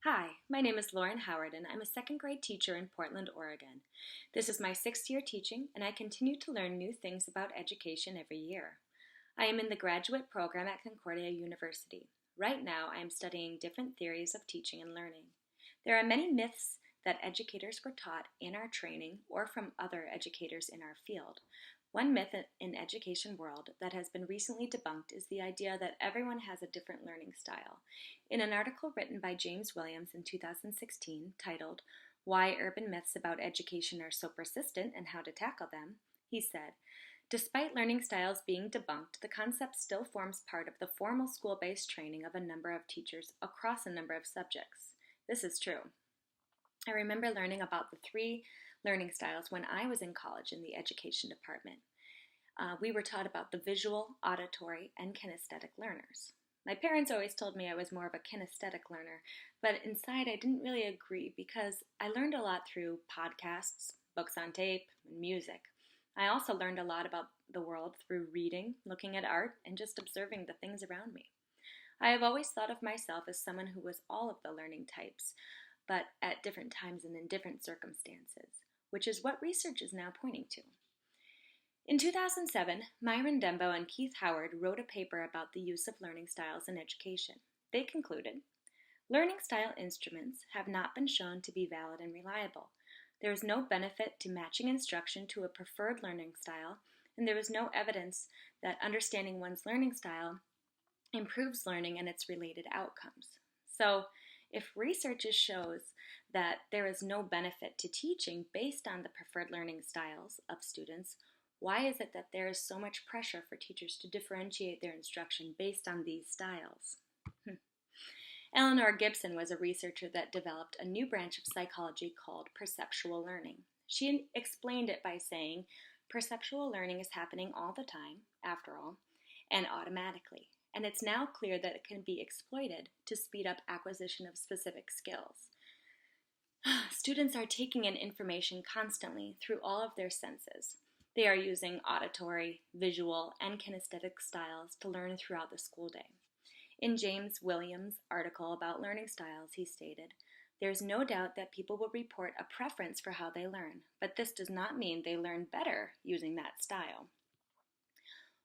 Hi, my name is Lauren Howard and I'm a second grade teacher in Portland, Oregon. This is my sixth year teaching and I continue to learn new things about education every year. I am in the graduate program at Concordia University. Right now I am studying different theories of teaching and learning. There are many myths that educators were taught in our training or from other educators in our field. One myth in education world that has been recently debunked is the idea that everyone has a different learning style. In an article written by James Williams in 2016 titled, "Why Urban Myths About Education Are So Persistent and How to Tackle Them," he said, "Despite learning styles being debunked, the concept still forms part of the formal school-based training of a number of teachers across a number of subjects." This is true. I remember learning about the 3 learning styles when I was in college in the education department. We were taught about the visual, auditory, and kinesthetic learners. My parents always told me I was more of a kinesthetic learner, but inside I didn't really agree because I learned a lot through podcasts, books on tape, and music. I also learned a lot about the world through reading, looking at art, and just observing the things around me. I have always thought of myself as someone who was all of the learning types, but at different times and in different circumstances, which is what research is now pointing to. In 2007, Myron Dembo and Keith Howard wrote a paper about the use of learning styles in education. They concluded, "Learning style instruments have not been shown to be valid and reliable. There is no benefit to matching instruction to a preferred learning style, and there is no evidence that understanding one's learning style improves learning and its related outcomes." So, if research shows that there is no benefit to teaching based on the preferred learning styles of students, why is it that there is so much pressure for teachers to differentiate their instruction based on these styles? Eleanor Gibson was a researcher that developed a new branch of psychology called perceptual learning. She explained it by saying, perceptual learning is happening all the time, after all, and automatically. And it's now clear that it can be exploited to speed up acquisition of specific skills. Students are taking in information constantly through all of their senses. They are using auditory, visual, and kinesthetic styles to learn throughout the school day. In James Williams' article about learning styles, he stated, "There's no doubt that people will report a preference for how they learn, but this does not mean they learn better using that style."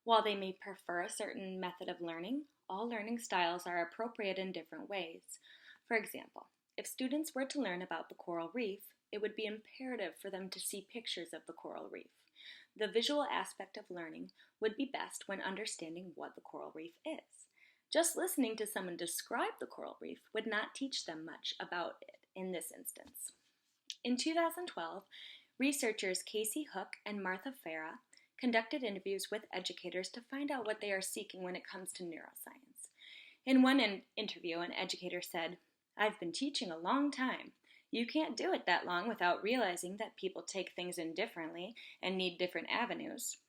While they may prefer a certain method of learning, all learning styles are appropriate in different ways. For example, if students were to learn about the coral reef, it would be imperative for them to see pictures of the coral reef. The visual aspect of learning would be best when understanding what the coral reef is. Just listening to someone describe the coral reef would not teach them much about it in this instance. In 2012, researchers Casey Hook and Martha Farah conducted interviews with educators to find out what they are seeking when it comes to neuroscience. In one interview, an educator said, "I've been teaching a long time. You can't do it that long without realizing that people take things in differently and need different avenues.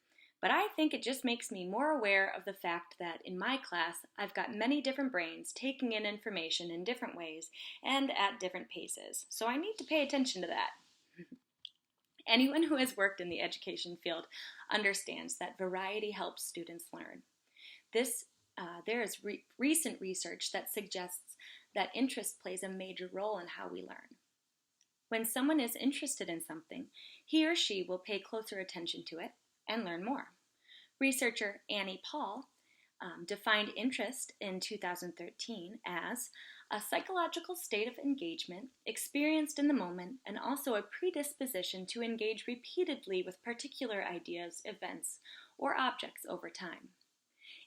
But I think it just makes me more aware of the fact that in my class, I've got many different brains taking in information in different ways and at different paces, so I need to pay attention to that." Anyone who has worked in the education field understands that variety helps students learn. There is recent research that suggests that interest plays a major role in how we learn. When someone is interested in something, he or she will pay closer attention to it and learn more. Researcher Annie Paul defined interest in 2013 as a psychological state of engagement experienced in the moment and also a predisposition to engage repeatedly with particular ideas, events, or objects over time.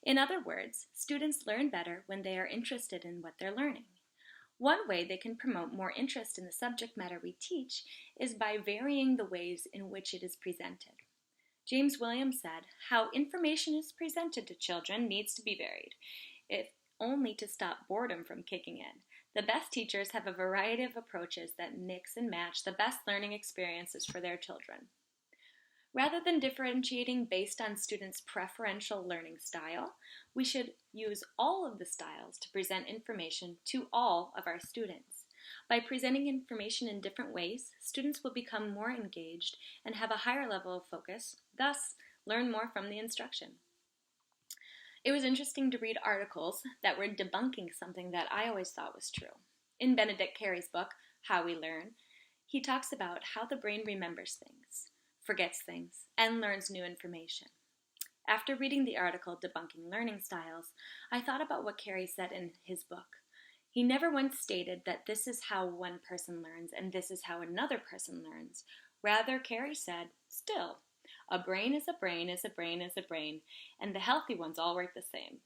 In other words, students learn better when they are interested in what they're learning. One way they can promote more interest in the subject matter we teach is by varying the ways in which it is presented. James Williams said, "How information is presented to children needs to be varied, if only to stop boredom from kicking in. The best teachers have a variety of approaches that mix and match the best learning experiences for their children." Rather than differentiating based on students' preferential learning style, we should use all of the styles to present information to all of our students. By presenting information in different ways, students will become more engaged and have a higher level of focus, thus learn more from the instruction. It was interesting to read articles that were debunking something that I always thought was true. In Benedict Carey's book, How We Learn, he talks about how the brain remembers things, forgets things, and learns new information. After reading the article Debunking Learning Styles, I thought about what Carey said in his book. He never once stated that this is how one person learns and this is how another person learns. Rather, Carey said, still, a brain is a brain is a brain is a brain, and the healthy ones all work the same.